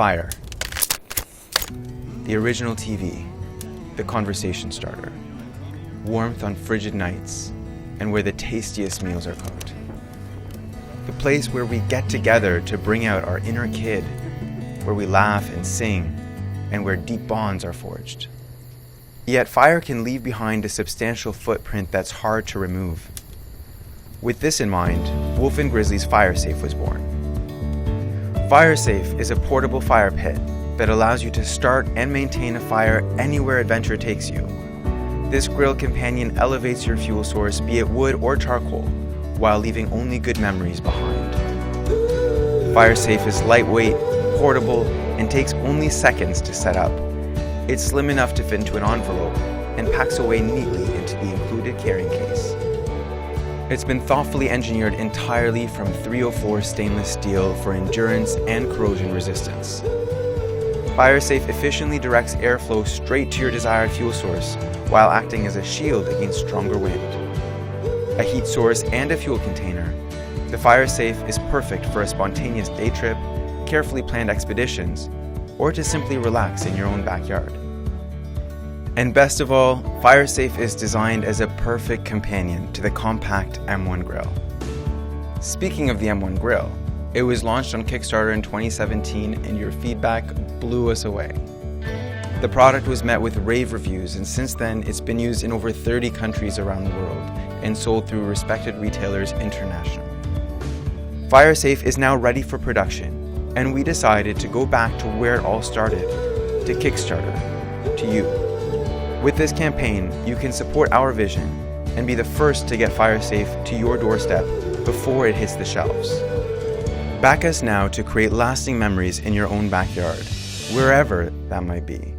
Fire. The original TV, the conversation starter, warmth on frigid nights, and where the tastiest meals are cooked. The place where we get together to bring out our inner kid, where we laugh and sing, and where deep bonds are forged. Yet fire can leave behind a substantial footprint that's hard to remove. With this in mind, Wolf and Grizzly's Fire Safe was born. Fire Safe is a portable fire pit that allows you to start and maintain a fire anywhere adventure takes you. This grill companion elevates your fuel source, be it wood or charcoal, while leaving only good memories behind. Fire Safe is lightweight, portable, and takes only seconds to set up. It's slim enough to fit into an envelope and packs away neatly into the included carrying case. It's been thoughtfully engineered entirely from 304 stainless steel for endurance and corrosion resistance. Fire Safe efficiently directs airflow straight to your desired fuel source while acting as a shield against stronger wind. A heat source and a fuel container, the Fire Safe is perfect for a spontaneous day trip, carefully planned expeditions, or to simply relax in your own backyard. And best of all, Fire Safe is designed as a perfect companion to the compact M1 grill. Speaking of the M1 grill, it was launched on Kickstarter in 2017 and your feedback blew us away. The product was met with rave reviews, and since then it's been used in over 30 countries around the world and sold through respected retailers internationally. Fire Safe is now ready for production, and we decided to go back to where it all started, to Kickstarter, to you. With this campaign, you can support our vision and be the first to get Fire Safe to your doorstep before it hits the shelves. Back us now to create lasting memories in your own backyard, wherever that might be.